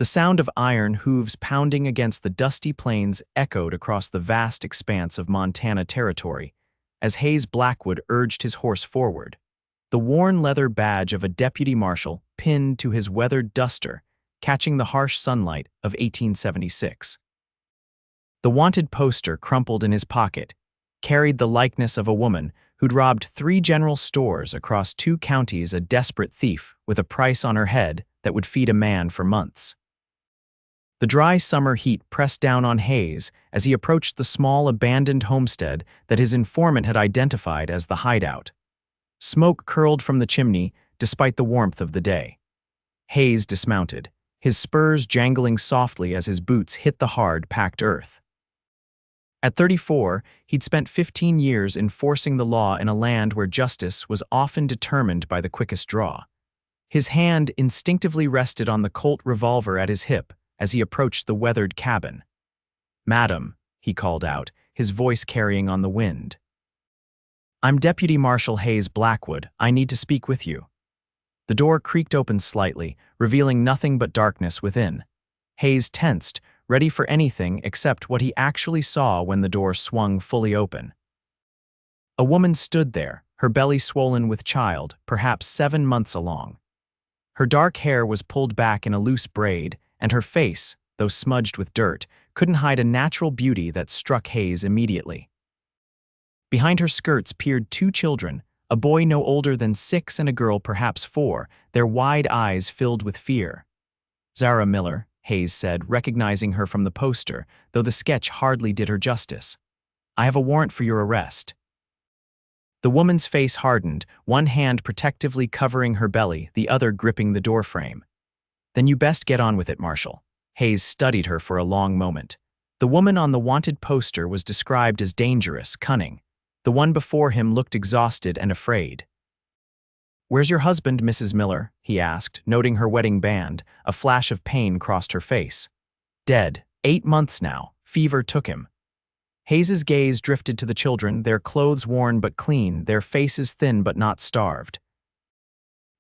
The sound of iron hooves pounding against the dusty plains echoed across the vast expanse of Montana territory as Hayes Blackwood urged his horse forward, the worn leather badge of a deputy marshal pinned to his weathered duster, catching the harsh sunlight of 1876. The wanted poster crumpled in his pocket carried the likeness of a woman who'd robbed 3 general stores across 2 counties, a desperate thief with a price on her head that would feed a man for months. The dry summer heat pressed down on Hayes as he approached the small abandoned homestead that his informant had identified as the hideout. Smoke curled from the chimney despite the warmth of the day. Hayes dismounted, his spurs jangling softly as his boots hit the hard, packed earth. At 34, he'd spent 15 years enforcing the law in a land where justice was often determined by the quickest draw. His hand instinctively rested on the Colt revolver at his hip as he approached the weathered cabin. "Madam," he called out, his voice carrying on the wind. "I'm Deputy Marshal Hayes Blackwood. I need to speak with you." The door creaked open slightly, revealing nothing but darkness within. Hayes tensed, ready for anything except what he actually saw when the door swung fully open. A woman stood there, her belly swollen with child, perhaps 7 months along. Her dark hair was pulled back in a loose braid, and her face, though smudged with dirt, couldn't hide a natural beauty that struck Hayes immediately. Behind her skirts peered 2 children, a boy no older than 6 and a girl perhaps 4, their wide eyes filled with fear. "Zara Miller," Hayes said, recognizing her from the poster, though the sketch hardly did her justice. "I have a warrant for your arrest." The woman's face hardened, one hand protectively covering her belly, the other gripping the doorframe. "Then you best get on with it, Marshal." Hayes studied her for a long moment. The woman on the wanted poster was described as dangerous, cunning. The one before him looked exhausted and afraid. "Where's your husband, Mrs. Miller?" he asked, noting her wedding band. A flash of pain crossed her face. "Dead. 8 months now. Fever took him." Hayes's gaze drifted to the children, their clothes worn but clean, their faces thin but not starved.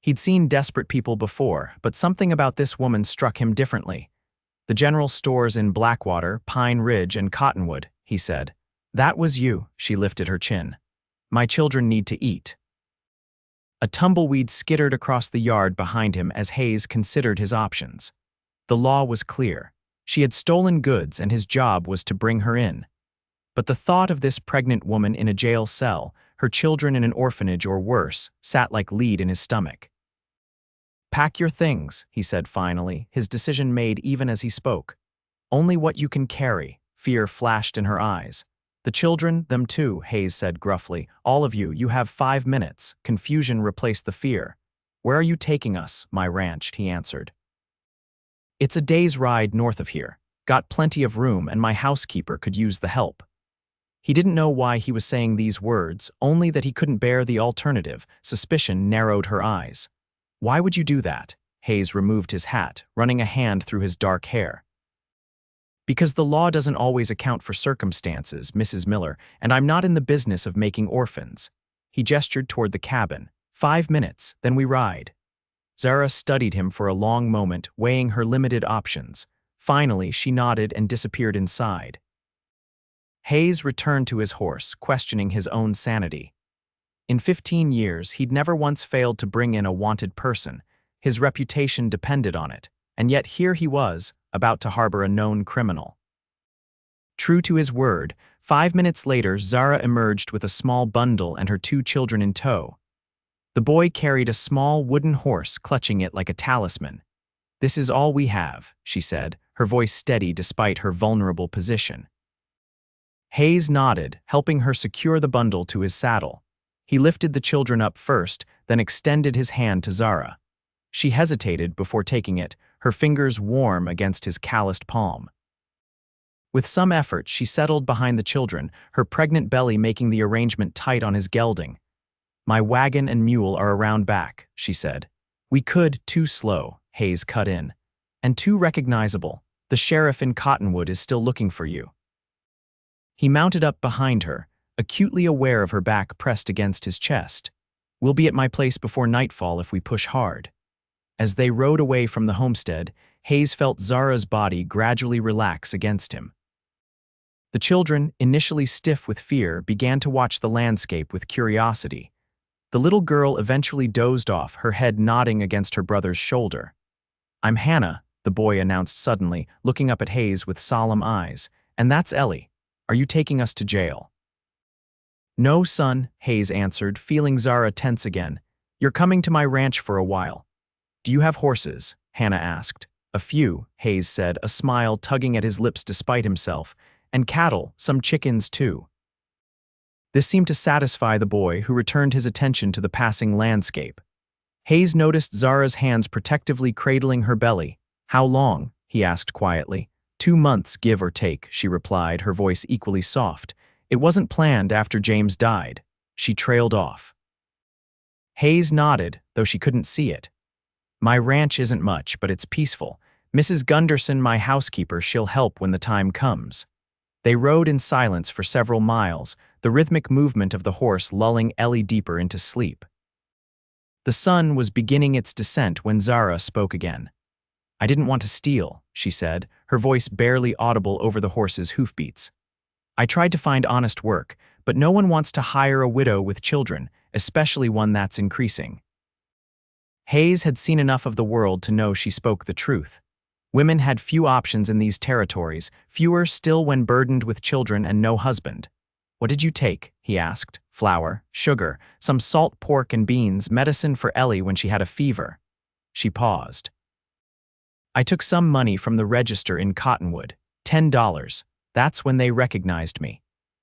He'd seen desperate people before, but something about this woman struck him differently. "The general stores in Blackwater, Pine Ridge, and Cottonwood," he said. "That was you," she lifted her chin. "My children need to eat." A tumbleweed skittered across the yard behind him as Hayes considered his options. The law was clear. She had stolen goods and his job was to bring her in. But the thought of this pregnant woman in a jail cell, her children in an orphanage or worse, sat like lead in his stomach. "Pack your things," he said finally, his decision made even as he spoke. "Only what you can carry." Fear flashed in her eyes. "The children, them too," Hayes said gruffly. "All of you, you have 5 minutes." Confusion replaced the fear. "Where are you taking us?" "My ranch," he answered. "It's a day's ride north of here. Got plenty of room and my housekeeper could use the help." He didn't know why he was saying these words, only that he couldn't bear the alternative. Suspicion narrowed her eyes. "Why would you do that?" Hayes removed his hat, running a hand through his dark hair. "Because the law doesn't always account for circumstances, Mrs. Miller, and I'm not in the business of making orphans." He gestured toward the cabin. 5 minutes, then we ride." Zara studied him for a long moment, weighing her limited options. Finally, she nodded and disappeared inside. Hayes returned to his horse, questioning his own sanity. In 15 years, he'd never once failed to bring in a wanted person. His reputation depended on it, and yet here he was, about to harbor a known criminal. True to his word, 5 minutes later, Zara emerged with a small bundle and her 2 children in tow. The boy carried a small wooden horse, clutching it like a talisman. "This is all we have," she said, her voice steady despite her vulnerable position. Hayes nodded, helping her secure the bundle to his saddle. He lifted the children up first, then extended his hand to Zara. She hesitated before taking it, her fingers warm against his calloused palm. With some effort, she settled behind the children, her pregnant belly making the arrangement tight on his gelding. "My wagon and mule are around back," she said. "We could, too slow," Hayes cut in. "And too recognizable. The sheriff in Cottonwood is still looking for you." He mounted up behind her, acutely aware of her back pressed against his chest. "We'll be at my place before nightfall if we push hard." As they rode away from the homestead, Hayes felt Zara's body gradually relax against him. The children, initially stiff with fear, began to watch the landscape with curiosity. The little girl eventually dozed off, her head nodding against her brother's shoulder. "I'm Hannah," the boy announced suddenly, looking up at Hayes with solemn eyes. "And that's Ellie. Are you taking us to jail?" "No, son," Hayes answered, feeling Zara tense again. "You're coming to my ranch for a while." "Do you have horses?" Hannah asked. "A few," Hayes said, a smile tugging at his lips despite himself. "And cattle, some chickens too." This seemed to satisfy the boy, who returned his attention to the passing landscape. Hayes noticed Zara's hands protectively cradling her belly. "How long?" he asked quietly. "2 months, give or take," she replied, her voice equally soft. "It wasn't planned after James died." She trailed off. Hayes nodded, though she couldn't see it. "My ranch isn't much, but it's peaceful. Mrs. Gunderson, my housekeeper, she'll help when the time comes." They rode in silence for several miles, the rhythmic movement of the horse lulling Ellie deeper into sleep. The sun was beginning its descent when Zara spoke again. "I didn't want to steal," she said, her voice barely audible over the horse's hoofbeats. "I tried to find honest work, but no one wants to hire a widow with children, especially one that's increasing." Hayes had seen enough of the world to know she spoke the truth. Women had few options in these territories, fewer still when burdened with children and no husband. "What did you take?" he asked. "Flour, sugar, some salt pork and beans, medicine for Ellie when she had a fever." She paused. "I took some money from the register in Cottonwood, $10. That's when they recognized me.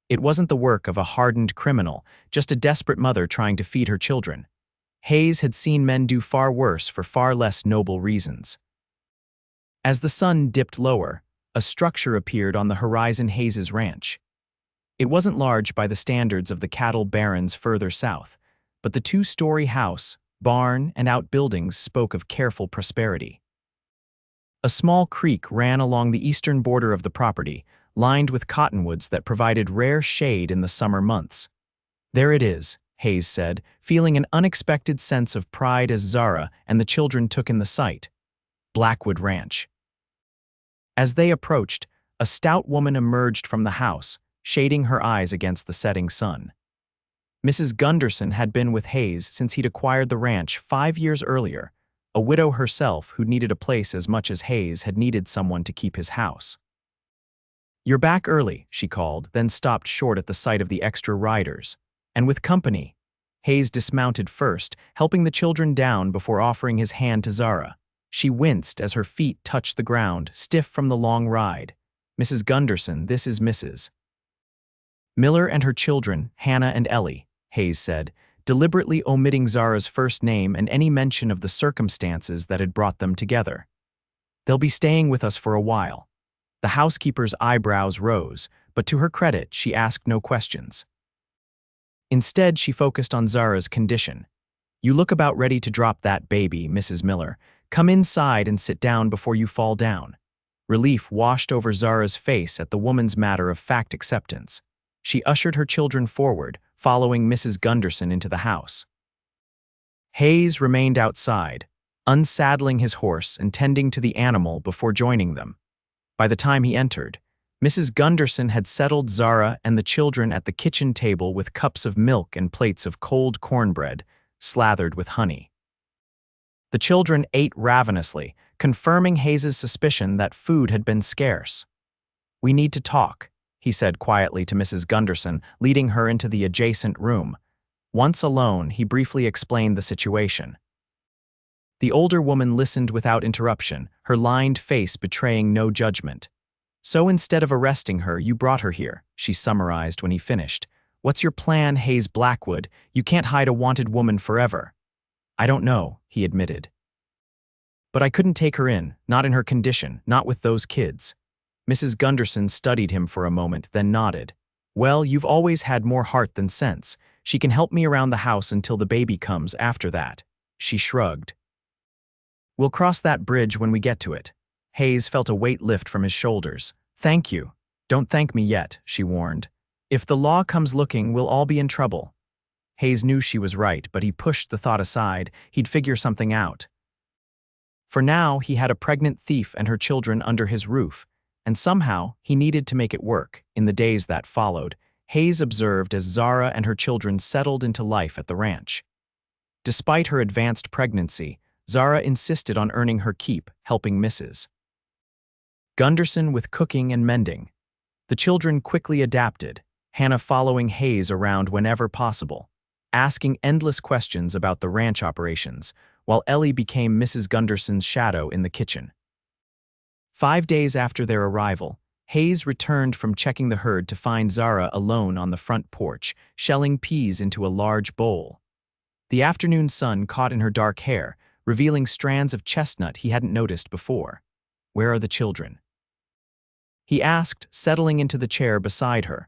It wasn't the work of a hardened criminal, just a desperate mother trying to feed her children." Hayes had seen men do far worse for far less noble reasons. As the sun dipped lower, a structure appeared on the horizon: Hayes's ranch. It wasn't large by the standards of the cattle barons further south, but the 2-story house, barn, and outbuildings spoke of careful prosperity. A small creek ran along the eastern border of the property, lined with cottonwoods that provided rare shade in the summer months. "There it is," Hayes said, feeling an unexpected sense of pride as Zara and the children took in the sight. Blackwood Ranch. As they approached, a stout woman emerged from the house, shading her eyes against the setting sun. Mrs. Gunderson had been with Hayes since he'd acquired the ranch 5 years earlier, a widow herself who needed a place as much as Hayes had needed someone to keep his house. "You're back early," she called, then stopped short at the sight of the extra riders. "And with company." Hayes dismounted first, helping the children down before offering his hand to Zara. She winced as her feet touched the ground, stiff from the long ride. "Mrs. Gunderson, this is Mrs. Miller and her children, Hannah and Ellie," Hayes said, deliberately omitting Zara's first name and any mention of the circumstances that had brought them together. "They'll be staying with us for a while." The housekeeper's eyebrows rose, but to her credit, she asked no questions. Instead, she focused on Zara's condition. "You look about ready to drop that baby, Mrs. Miller. Come inside and sit down before you fall down." Relief washed over Zara's face at the woman's matter-of-fact acceptance. She ushered her children forward, following Mrs. Gunderson into the house. Hayes remained outside, unsaddling his horse and tending to the animal before joining them. By the time he entered, Mrs. Gunderson had settled Zara and the children at the kitchen table with cups of milk and plates of cold cornbread, slathered with honey. The children ate ravenously, confirming Hayes's suspicion that food had been scarce. "We need to talk," he said quietly to Mrs. Gunderson, leading her into the adjacent room. Once alone, he briefly explained the situation. The older woman listened without interruption, her lined face betraying no judgment. "So instead of arresting her, you brought her here," she summarized when he finished. "What's your plan, Hayes Blackwood? You can't hide a wanted woman forever." "I don't know," he admitted. "But I couldn't take her in, not in her condition, not with those kids." Mrs. Gunderson studied him for a moment, then nodded. "Well, you've always had more heart than sense. She can help me around the house until the baby comes after that." She shrugged. "We'll cross that bridge when we get to it." Hayes felt a weight lift from his shoulders. "Thank you." "Don't thank me yet," she warned. "If the law comes looking, we'll all be in trouble." Hayes knew she was right, but he pushed the thought aside. He'd figure something out. For now, he had a pregnant thief and her children under his roof, and somehow he needed to make it work. In the days that followed, Hayes observed as Zara and her children settled into life at the ranch. Despite her advanced pregnancy, Zara insisted on earning her keep, helping Mrs. Gunderson with cooking and mending. The children quickly adapted, Hannah following Hayes around whenever possible, asking endless questions about the ranch operations, while Ellie became Mrs. Gunderson's shadow in the kitchen. 5 days after their arrival, Hayes returned from checking the herd to find Zara alone on the front porch, shelling peas into a large bowl. The afternoon sun caught in her dark hair, revealing strands of chestnut he hadn't noticed before. "Where are the children?" he asked, settling into the chair beside her.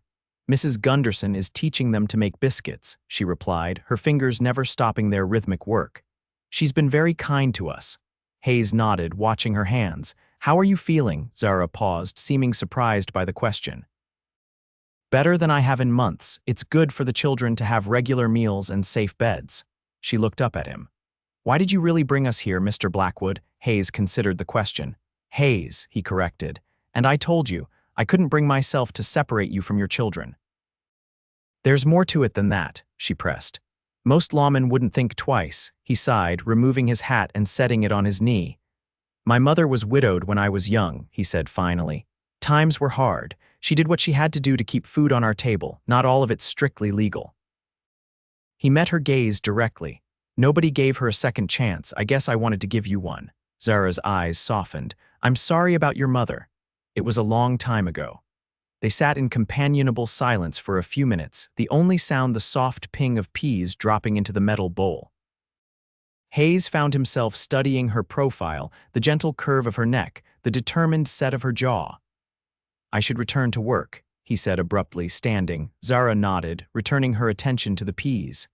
"Mrs. Gunderson is teaching them to make biscuits," she replied, her fingers never stopping their rhythmic work. "She's been very kind to us." Hayes nodded, watching her hands. "How are you feeling?" Zara paused, seeming surprised by the question. "Better than I have in months. It's good for the children to have regular meals and safe beds." She looked up at him. "Why did you really bring us here, Mr. Blackwood?" Hayes considered the question. "Hayes," he corrected. "And I told you, I couldn't bring myself to separate you from your children." "There's more to it than that," she pressed. "Most lawmen wouldn't think twice." He sighed, removing his hat and setting it on his knee. "My mother was widowed when I was young," he said finally. "Times were hard. She did what she had to do to keep food on our table, not all of it strictly legal." He met her gaze directly. "Nobody gave her a second chance. I guess I wanted to give you one." Zara's eyes softened. "I'm sorry about your mother. It was a long time ago." They sat in companionable silence for a few minutes, the only sound the soft ping of peas dropping into the metal bowl. Hayes found himself studying her profile, the gentle curve of her neck, the determined set of her jaw. "I should return to work," he said abruptly, standing. Zara nodded, returning her attention to the peas.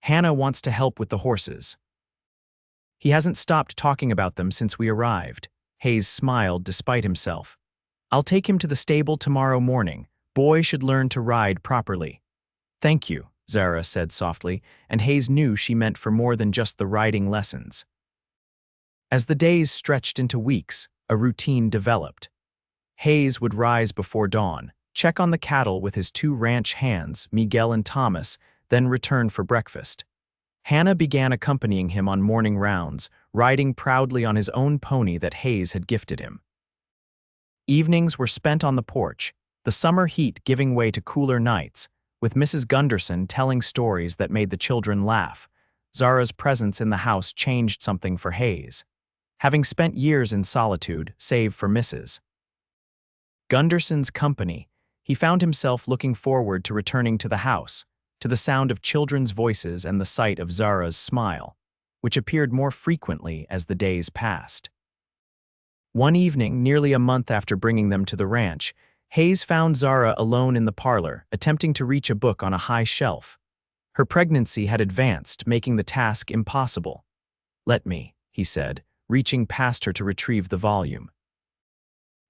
"Hannah wants to help with the horses." "He hasn't stopped talking about them since we arrived." Hayes smiled despite himself. "I'll take him to the stable tomorrow morning. Boy should learn to ride properly." "Thank you," Zara said softly, and Hayes knew she meant for more than just the riding lessons. As the days stretched into weeks, a routine developed. Hayes would rise before dawn, check on the cattle with his 2 ranch hands, Miguel and Thomas, then return for breakfast. Hannah began accompanying him on morning rounds, riding proudly on his own pony that Hayes had gifted him. Evenings were spent on the porch, the summer heat giving way to cooler nights, with Mrs. Gunderson telling stories that made the children laugh. Zara's presence in the house changed something for Hayes. Having spent years in solitude, save for Mrs. Gunderson's company, he found himself looking forward to returning to the house, to the sound of children's voices and the sight of Zara's smile, which appeared more frequently as the days passed. One evening, nearly a month after bringing them to the ranch, Hayes found Zara alone in the parlor, attempting to reach a book on a high shelf. Her pregnancy had advanced, making the task impossible. "Let me," he said, reaching past her to retrieve the volume.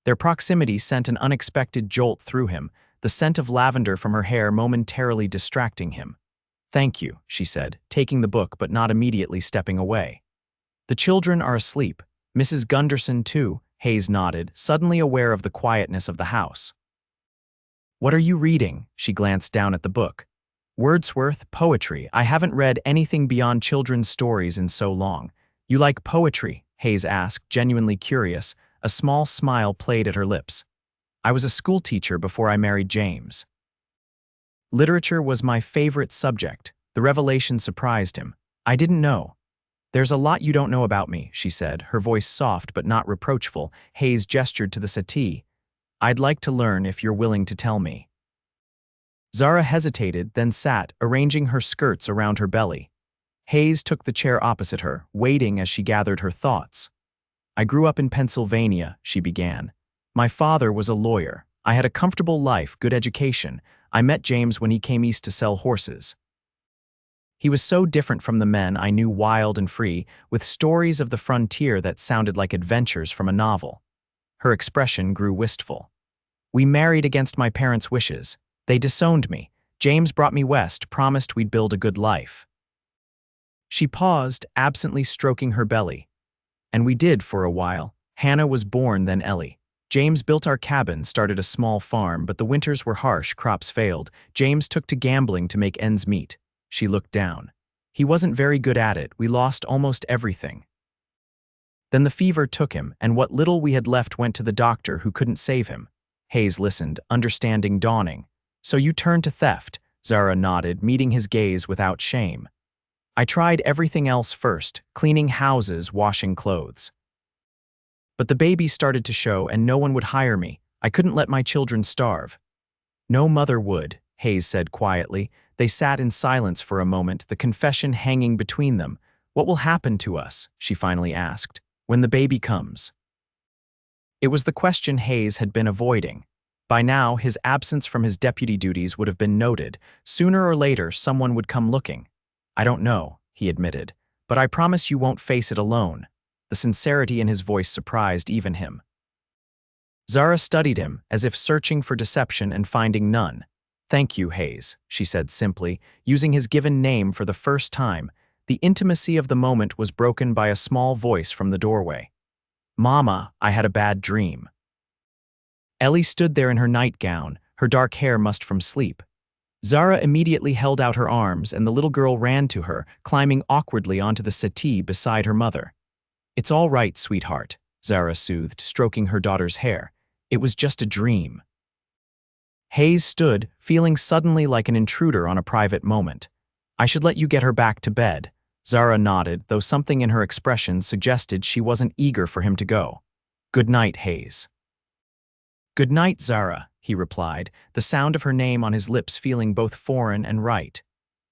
Their proximity sent an unexpected jolt through him, the scent of lavender from her hair momentarily distracting him. "Thank you," she said, taking the book but not immediately stepping away. "The children are asleep. Mrs. Gunderson, too," Hayes nodded, suddenly aware of the quietness of the house. "What are you reading?" She glanced down at the book. "Wordsworth, poetry. I haven't read anything beyond children's stories in so long." "You like poetry?" Hayes asked, genuinely curious. A small smile played at her lips. "I was a schoolteacher before I married James." "Literature was my favorite subject." The revelation surprised him. "I didn't know." "There's a lot you don't know about me," she said, her voice soft but not reproachful. Hayes gestured to the settee. "I'd like to learn if you're willing to tell me." Zara hesitated, then sat, arranging her skirts around her belly. Hayes took the chair opposite her, waiting as she gathered her thoughts. "I grew up in Pennsylvania," she began. "My father was a lawyer. I had a comfortable life, good education. I met James when he came east to sell horses. He was so different from the men I knew, wild and free, with stories of the frontier that sounded like adventures from a novel." Her expression grew wistful. "We married against my parents' wishes. They disowned me. James brought me west, promised we'd build a good life." She paused, absently stroking her belly. And we did for a while. Hannah was born, then Ellie. James built our cabin, started a small farm, but the winters were harsh, crops failed. James took to gambling to make ends meet. She looked down. He wasn't very good at it. We lost almost everything. Then the fever took him, and what little we had left went to the doctor, who couldn't save him. Hayes listened, understanding dawning. So you turned to theft, Zara nodded, meeting his gaze without shame. I tried everything else first, cleaning houses, washing clothes. But the babies started to show, and no one would hire me. I couldn't let my children starve. No mother would, Hayes said quietly. They sat in silence for a moment, the confession hanging between them. What will happen to us, she finally asked, when the baby comes? It was the question Hayes had been avoiding. By now, his absence from his deputy duties would have been noted. Sooner or later, someone would come looking. I don't know, he admitted, but I promise you won't face it alone. The sincerity in his voice surprised even him. Zara studied him, as if searching for deception and finding none. Thank you, Hayes, she said simply, using his given name for the first time. The intimacy of the moment was broken by a small voice from the doorway. Mama, I had a bad dream. Ellie stood there in her nightgown, her dark hair mussed from sleep. Zara immediately held out her arms, and the little girl ran to her, climbing awkwardly onto the settee beside her mother. It's all right, sweetheart, Zara soothed, stroking her daughter's hair. It was just a dream. Hayes stood, feeling suddenly like an intruder on a private moment. I should let you get her back to bed. Zara nodded, though something in her expression suggested she wasn't eager for him to go. Good night, Hayes. Good night, Zara, he replied, the sound of her name on his lips feeling both foreign and right.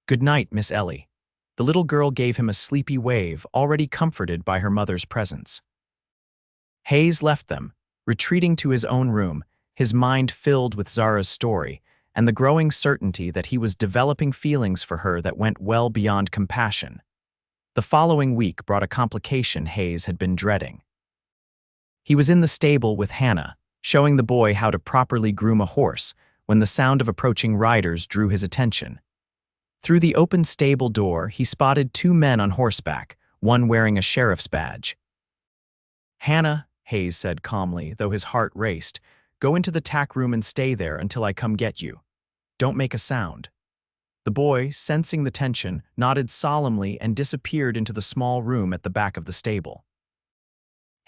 Good night, Miss Ellie. The little girl gave him a sleepy wave, already comforted by her mother's presence. Hayes left them, retreating to his own room, his mind filled with Zara's story, and the growing certainty that he was developing feelings for her that went well beyond compassion. The following week brought a complication Hayes had been dreading. He was in the stable with Hannah, showing the boy how to properly groom a horse, when the sound of approaching riders drew his attention. Through the open stable door, he spotted two men on horseback, one wearing a sheriff's badge. Hannah, Hayes said calmly, though his heart raced, go into the tack room and stay there until I come get you. Don't make a sound. The boy, sensing the tension, nodded solemnly and disappeared into the small room at the back of the stable.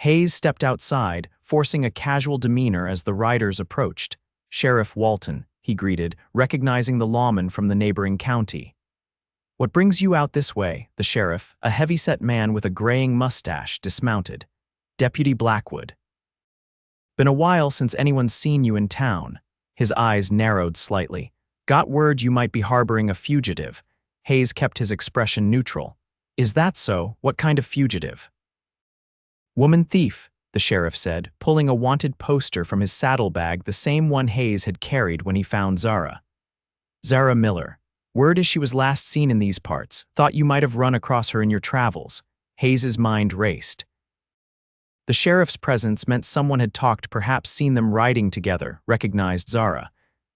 Hayes stepped outside, forcing a casual demeanor as the riders approached. Sheriff Walton, he greeted, recognizing the lawman from the neighboring county. What brings you out this way? The sheriff, a heavy-set man with a graying mustache, dismounted. Deputy Blackwood. Been a while since anyone's seen you in town. His eyes narrowed slightly. Got word you might be harboring a fugitive. Hayes kept his expression neutral. Is that so? What kind of fugitive? Woman thief, the sheriff said, pulling a wanted poster from his saddlebag, the same one Hayes had carried when he found Zara. Zara Miller. Word is she was last seen in these parts. Thought you might have run across her in your travels. Hayes's mind raced. The sheriff's presence meant someone had talked, perhaps seen them riding together, recognized Zara.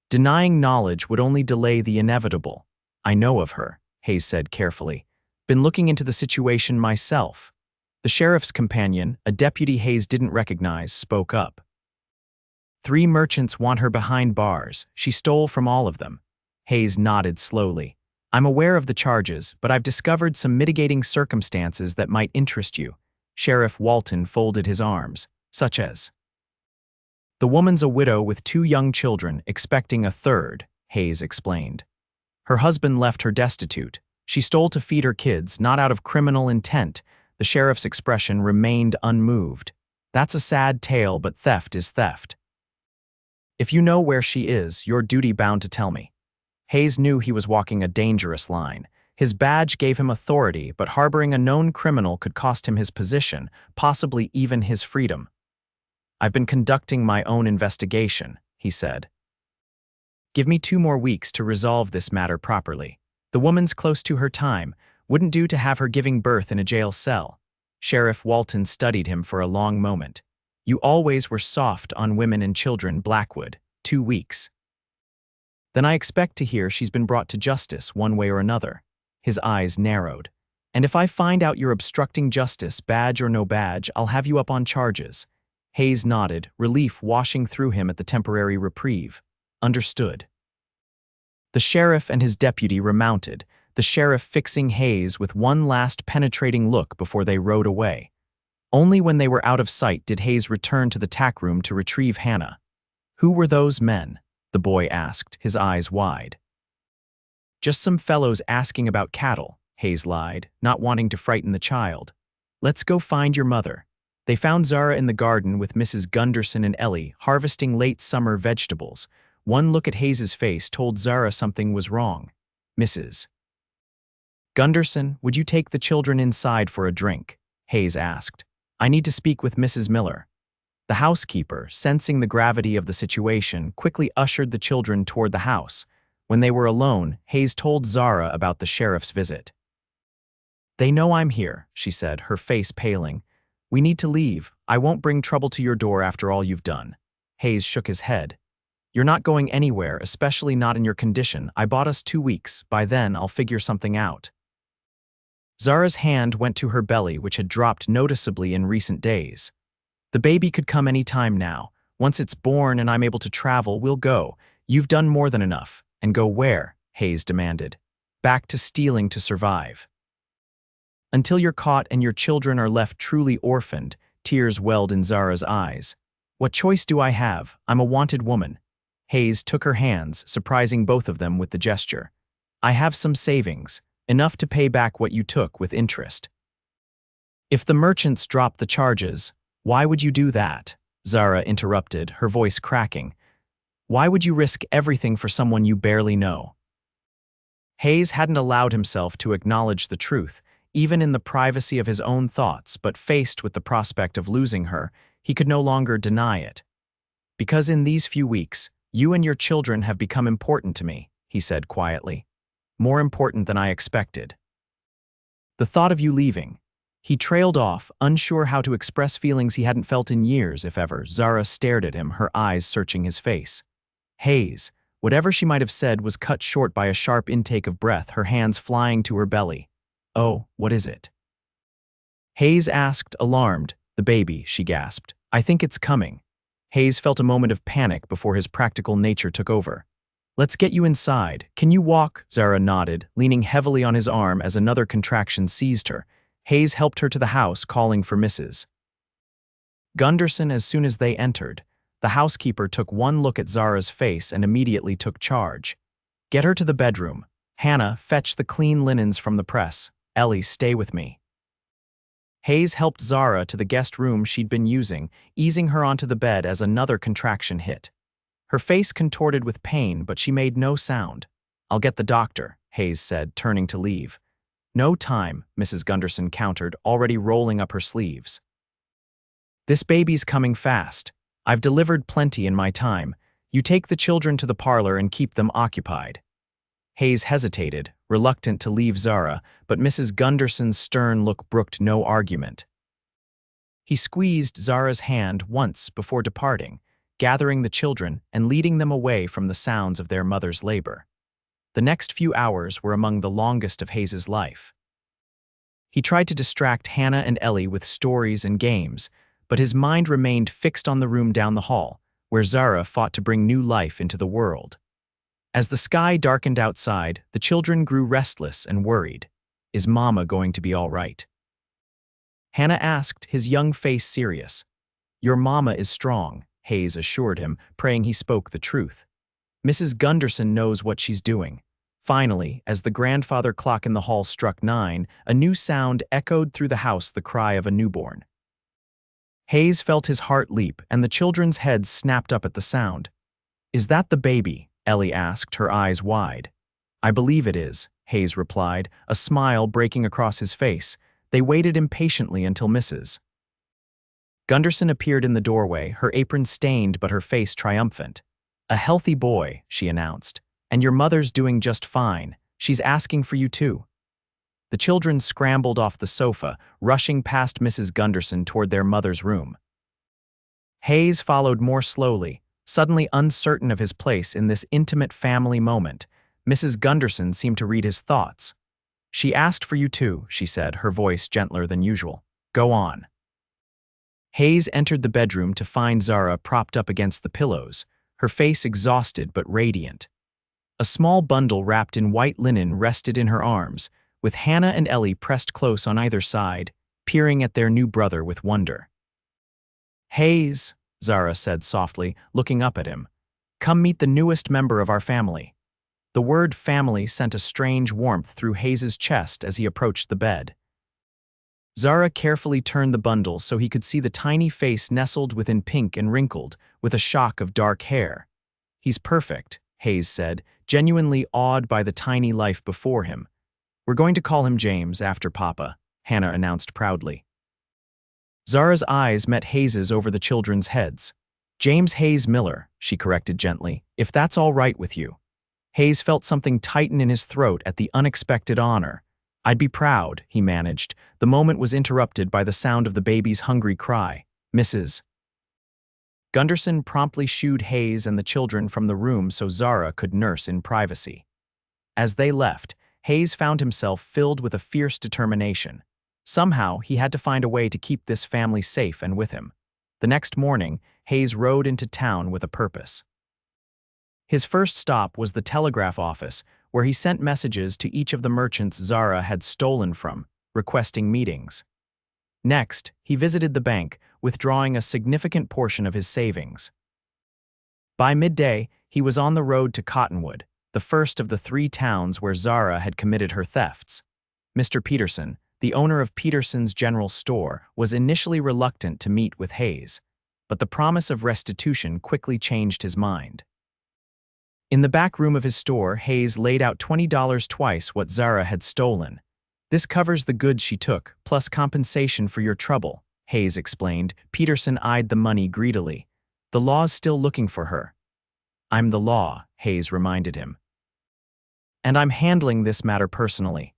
Denying knowledge would only delay the inevitable. I know of her, Hayes said carefully. Been looking into the situation myself. The sheriff's companion, a deputy Hayes didn't recognize, spoke up. 3 merchants want her behind bars. She stole from all of them. Hayes nodded slowly. I'm aware of the charges, but I've discovered some mitigating circumstances that might interest you. Sheriff Walton folded his arms, such as. The woman's a widow with 2 young children, expecting a third, Hayes explained. Her husband left her destitute. She stole to feed her kids, not out of criminal intent. The sheriff's expression remained unmoved. That's a sad tale, but theft is theft. If you know where she is, you're duty-bound to tell me. Hayes knew he was walking a dangerous line. His badge gave him authority, but harboring a known criminal could cost him his position, possibly even his freedom. I've been conducting my own investigation, he said. Give me 2 more weeks to resolve this matter properly. The woman's close to her time. Wouldn't do to have her giving birth in a jail cell. Sheriff Walton studied him for a long moment. You always were soft on women and children, Blackwood. 2 weeks. Then I expect to hear she's been brought to justice one way or another. His eyes narrowed. And if I find out you're obstructing justice, badge or no badge, I'll have you up on charges. Hayes nodded, relief washing through him at the temporary reprieve. Understood. The sheriff and his deputy remounted, the sheriff fixing Hayes with one last penetrating look before they rode away. Only when they were out of sight did Hayes return to the tack room to retrieve Hannah. Who were those men? The boy asked, his eyes wide. Just some fellows asking about cattle, Hayes lied, not wanting to frighten the child. Let's go find your mother. They found Zara in the garden with Mrs. Gunderson and Ellie, harvesting late summer vegetables. One look at Hayes's face told Zara something was wrong. Mrs. Gunderson, would you take the children inside for a drink? Hayes asked. I need to speak with Mrs. Miller. The housekeeper, sensing the gravity of the situation, quickly ushered the children toward the house. When they were alone, Hayes told Zara about the sheriff's visit. They know I'm here, she said, her face paling. We need to leave. I won't bring trouble to your door after all you've done. Hayes shook his head. You're not going anywhere, especially not in your condition. I bought us 2 weeks. By then, I'll figure something out. Zara's hand went to her belly, which had dropped noticeably in recent days. The baby could come any time now. Once it's born and I'm able to travel, we'll go. You've done more than enough. And go where? Hayes demanded. Back to stealing to survive. Until you're caught and your children are left truly orphaned, tears welled in Zara's eyes. What choice do I have? I'm a wanted woman. Hayes took her hands, surprising both of them with the gesture. I have some savings, enough to pay back what you took with interest. If the merchants drop the charges, why would you do that? Zara interrupted, her voice cracking. Why would you risk everything for someone you barely know? Hayes hadn't allowed himself to acknowledge the truth, even in the privacy of his own thoughts, but faced with the prospect of losing her, he could no longer deny it. Because in these few weeks, you and your children have become important to me, he said quietly. More important than I expected. The thought of you leaving. He trailed off, unsure how to express feelings he hadn't felt in years, if ever. Zara stared at him, her eyes searching his face. Hayes, whatever she might have said, was cut short by a sharp intake of breath, her hands flying to her belly. Oh, what is it? Hayes asked, alarmed. The baby, she gasped. I think it's coming. Hayes felt a moment of panic before his practical nature took over. Let's get you inside. Can you walk? Zara nodded, leaning heavily on his arm as another contraction seized her. Hayes helped her to the house, calling for Mrs. Gunderson as soon as they entered. The housekeeper took one look at Zara's face and immediately took charge. Get her to the bedroom. Hannah, fetch the clean linens from the press. Ellie, stay with me. Hayes helped Zara to the guest room she'd been using, easing her onto the bed as another contraction hit. Her face contorted with pain, but she made no sound. I'll get the doctor, Hayes said, turning to leave. No time, Mrs. Gunderson countered, already rolling up her sleeves. This baby's coming fast. I've delivered plenty in my time. You take the children to the parlor and keep them occupied. Hayes hesitated, reluctant to leave Zara, but Mrs. Gunderson's stern look brooked no argument. He squeezed Zara's hand once before departing, gathering the children and leading them away from the sounds of their mother's labor. The next few hours were among the longest of Hayes's life. He tried to distract Hannah and Ellie with stories and games, but his mind remained fixed on the room down the hall, where Zara fought to bring new life into the world. As the sky darkened outside, the children grew restless and worried. Is Mama going to be all right? Hannah asked, his young face serious. Your Mama is strong, Hayes assured him, praying he spoke the truth. Mrs. Gunderson knows what she's doing. Finally, as the grandfather clock in the hall struck 9, a new sound echoed through the house, the cry of a newborn. Hayes felt his heart leap, and the children's heads snapped up at the sound. Is that the baby? Ellie asked, her eyes wide. I believe it is, Hayes replied, a smile breaking across his face. They waited impatiently until Mrs. Gunderson appeared in the doorway, her apron stained but her face triumphant. A healthy boy, she announced, and your mother's doing just fine. She's asking for you too. The children scrambled off the sofa, rushing past Mrs. Gunderson toward their mother's room. Hayes followed more slowly, suddenly uncertain of his place in this intimate family moment. Mrs. Gunderson seemed to read his thoughts. She asked for you too, she said, her voice gentler than usual. Go on. Hayes entered the bedroom to find Zara propped up against the pillows, her face exhausted but radiant. A small bundle wrapped in white linen rested in her arms, with Hannah and Ellie pressed close on either side, peering at their new brother with wonder. Hayes, Zara said softly, looking up at him. Come meet the newest member of our family. The word family sent a strange warmth through Hayes's chest as he approached the bed. Zara carefully turned the bundle so he could see the tiny face nestled within pink and wrinkled, with a shock of dark hair. He's perfect, Hayes said, genuinely awed by the tiny life before him. We're going to call him James after Papa, Hannah announced proudly. Zara's eyes met Hayes's over the children's heads. James Hayes Miller, she corrected gently, if that's all right with you. Hayes felt something tighten in his throat at the unexpected honor. I'd be proud, he managed. The moment was interrupted by the sound of the baby's hungry cry. Mrs. Gunderson promptly shooed Hayes and the children from the room so Zara could nurse in privacy. As they left, Hayes found himself filled with a fierce determination. Somehow, he had to find a way to keep this family safe and with him. The next morning, Hayes rode into town with a purpose. His first stop was the telegraph office, where he sent messages to each of the merchants Zara had stolen from, requesting meetings. Next, he visited the bank, withdrawing a significant portion of his savings. By midday, he was on the road to Cottonwood, the first of the 3 towns where Zara had committed her thefts. Mr. Peterson, the owner of Peterson's General Store, was initially reluctant to meet with Hayes, but the promise of restitution quickly changed his mind. In the back room of his store, Hayes laid out $20 twice what Zara had stolen. This covers the goods she took, plus compensation for your trouble, Hayes explained. Peterson eyed the money greedily. The law's still looking for her. I'm the law, Hayes reminded him. And I'm handling this matter personally.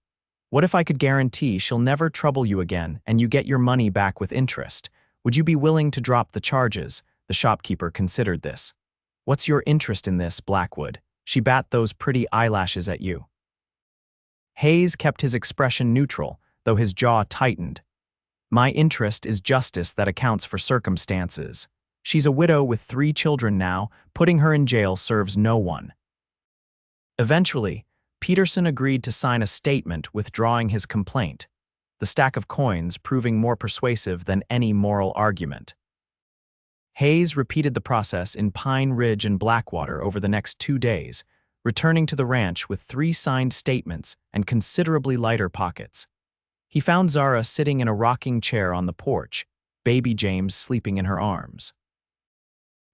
What if I could guarantee she'll never trouble you again and you get your money back with interest? Would you be willing to drop the charges? The shopkeeper considered this. What's your interest in this, Blackwood? She bat those pretty eyelashes at you. Hayes kept his expression neutral, though his jaw tightened. My interest is justice that accounts for circumstances. She's a widow with 3 children now. Putting her in jail serves no one. Eventually, Peterson agreed to sign a statement withdrawing his complaint, the stack of coins proving more persuasive than any moral argument. Hayes repeated the process in Pine Ridge and Blackwater over the next 2 days, returning to the ranch with 3 signed statements and considerably lighter pockets. He found Zara sitting in a rocking chair on the porch, baby James sleeping in her arms.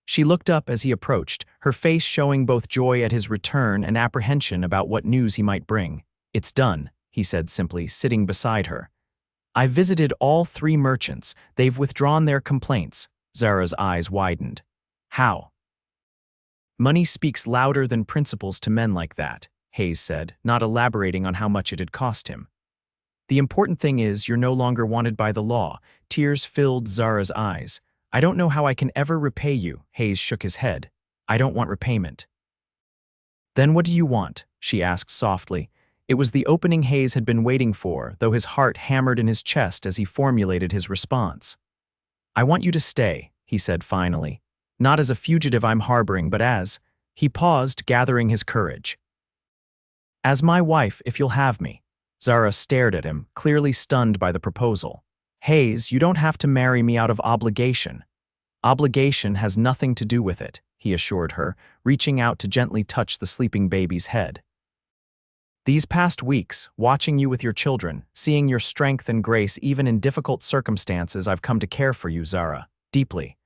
She looked up as he approached, her face showing both joy at his return and apprehension about what news he might bring. It's done, he said simply, sitting beside her. I visited all 3 merchants. They've withdrawn their complaints. Zara's eyes widened. How? Money speaks louder than principles to men like that, Hayes said, not elaborating on how much it had cost him. The important thing is you're no longer wanted by the law. Tears filled Zara's eyes. I don't know how I can ever repay you, Hayes shook his head. I don't want repayment. Then what do you want? She asked softly. It was the opening Hayes had been waiting for, though his heart hammered in his chest as he formulated his response. I want you to stay, he said finally. Not as a fugitive I'm harboring, but as… He paused, gathering his courage. As my wife, if you'll have me. Zara stared at him, clearly stunned by the proposal. Hayes, you don't have to marry me out of obligation. Obligation has nothing to do with it, he assured her, reaching out to gently touch the sleeping baby's head. These past weeks, watching you with your children, seeing your strength and grace even in difficult circumstances, I've come to care for you, Zara, deeply.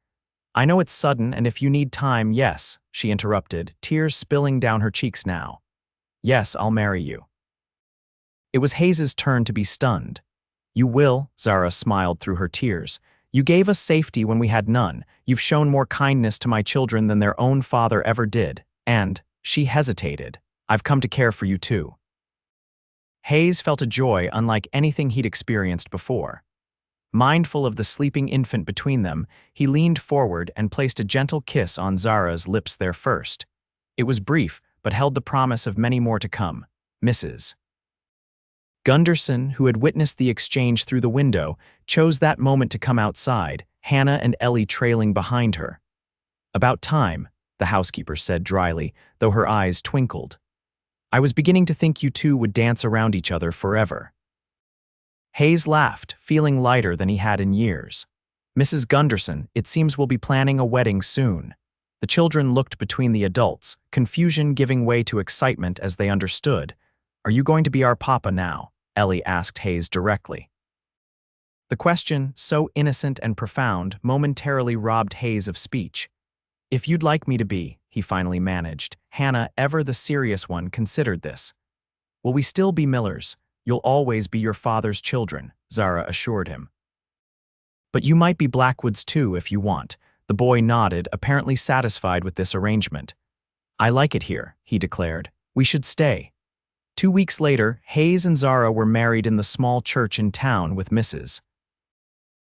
I know it's sudden, and if you need time, yes, she interrupted, tears spilling down her cheeks now. Yes, I'll marry you. It was Hayes's turn to be stunned. You will, Zara smiled through her tears. You gave us safety when we had none. You've shown more kindness to my children than their own father ever did. And, she hesitated, I've come to care for you too. Hayes felt a joy unlike anything he'd experienced before. Mindful of the sleeping infant between them, he leaned forward and placed a gentle kiss on Zara's lips there first. It was brief, but held the promise of many more to come. Mrs. Gunderson, who had witnessed the exchange through the window, chose that moment to come outside, Hannah and Ellie trailing behind her. "About time," the housekeeper said dryly, though her eyes twinkled. "I was beginning to think you two would dance around each other forever." Hayes laughed, feeling lighter than he had in years. "Mrs. Gunderson, it seems we'll be planning a wedding soon." The children looked between the adults, confusion giving way to excitement as they understood. "Are you going to be our papa now?" Ellie asked Hayes directly. The question, so innocent and profound, momentarily robbed Hayes of speech. "If you'd like me to be," he finally managed. Hannah, ever the serious one, considered this. "Will we still be Millers? You'll always be your father's children," Zara assured him. "But you might be Blackwoods too if you want." The boy nodded, apparently satisfied with this arrangement. "I like it here," he declared. "We should stay." 2 weeks later, Hayes and Zara were married in the small church in town with Mrs.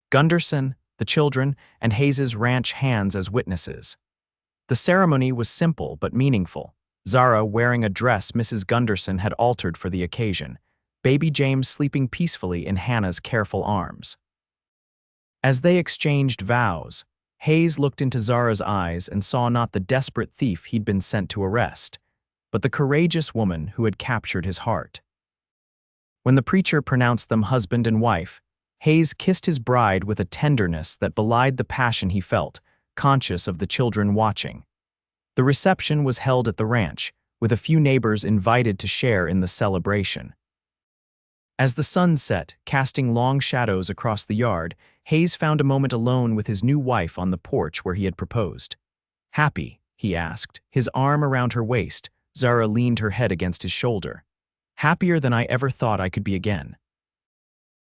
Gunderson, the children, and Hayes's ranch hands as witnesses. The ceremony was simple but meaningful. Zara wearing a dress Mrs. Gunderson had altered for the occasion, baby James sleeping peacefully in Hannah's careful arms. As they exchanged vows, Hayes looked into Zara's eyes and saw not the desperate thief he'd been sent to arrest, but the courageous woman who had captured his heart. When the preacher pronounced them husband and wife, Hayes kissed his bride with a tenderness that belied the passion he felt, conscious of the children watching. The reception was held at the ranch, with a few neighbors invited to share in the celebration. As the sun set, casting long shadows across the yard, Hayes found a moment alone with his new wife on the porch where he had proposed. "Happy?" he asked, his arm around her waist. Zara leaned her head against his shoulder. "Happier than I ever thought I could be again."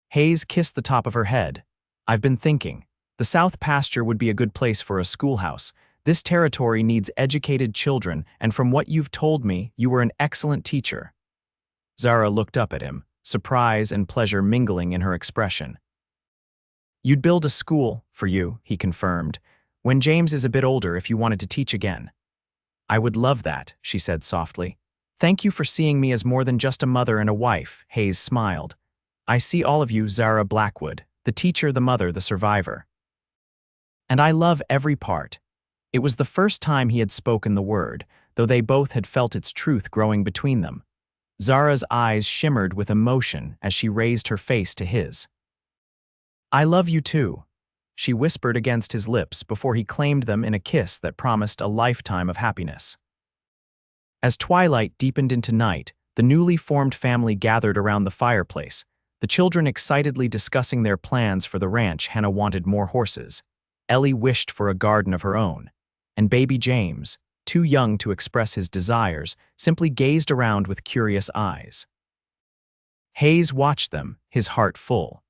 Hayes kissed the top of her head. "I've been thinking. The South Pasture would be a good place for a schoolhouse. This territory needs educated children, and from what you've told me, you were an excellent teacher." Zara looked up at him, surprise and pleasure mingling in her expression. "You'd build a school for you," he confirmed, "when James is a bit older if you wanted to teach again." "I would love that," she said softly. "Thank you for seeing me as more than just a mother and a wife," Hayes smiled. "I see all of you, Zara Blackwood, the teacher, the mother, the survivor. And I love every part." It was the first time he had spoken the word, though they both had felt its truth growing between them. Zara's eyes shimmered with emotion as she raised her face to his. "I love you too," she whispered against his lips before he claimed them in a kiss that promised a lifetime of happiness. As twilight deepened into night, the newly formed family gathered around the fireplace, the children excitedly discussing their plans for the ranch. Hannah wanted more horses. Ellie wished for a garden of her own. And baby James, too young to express his desires, simply gazed around with curious eyes. Hayes watched them, his heart full.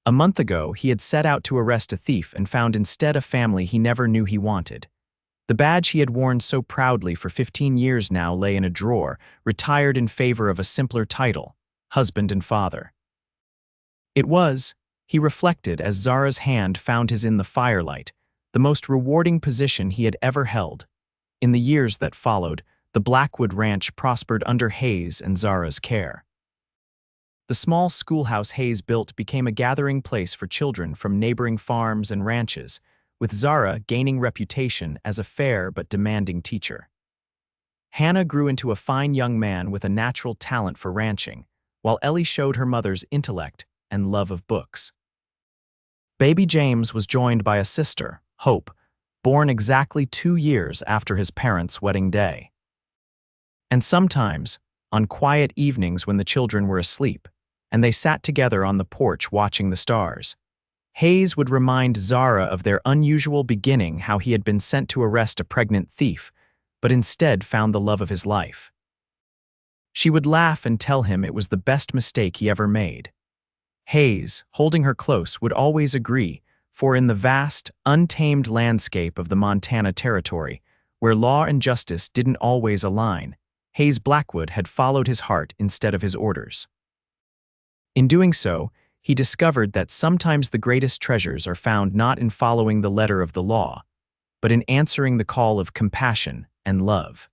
A month ago, he had set out to arrest a thief and found instead a family he never knew he wanted. The badge he had worn so proudly for 15 years now lay in a drawer, retired in favor of a simpler title, husband and father. It was, he reflected as Zara's hand found his in the firelight, the most rewarding position he had ever held. In the years that followed, the Blackwood Ranch prospered under Hayes and Zara's care. The small schoolhouse Hayes built became a gathering place for children from neighboring farms and ranches, with Zara gaining reputation as a fair but demanding teacher. Hannah grew into a fine young man with a natural talent for ranching, while Ellie showed her mother's intellect and love of books. Baby James was joined by a sister, Hope, born exactly 2 years after his parents' wedding day. And sometimes, on quiet evenings when the children were asleep, and they sat together on the porch watching the stars, Hayes would remind Zara of their unusual beginning, how he had been sent to arrest a pregnant thief, but instead found the love of his life. She would laugh and tell him it was the best mistake he ever made. Hayes, holding her close, would always agree, for in the vast, untamed landscape of the Montana Territory, where law and justice didn't always align, Hayes Blackwood had followed his heart instead of his orders. In doing so, he discovered that sometimes the greatest treasures are found not in following the letter of the law, but in answering the call of compassion and love.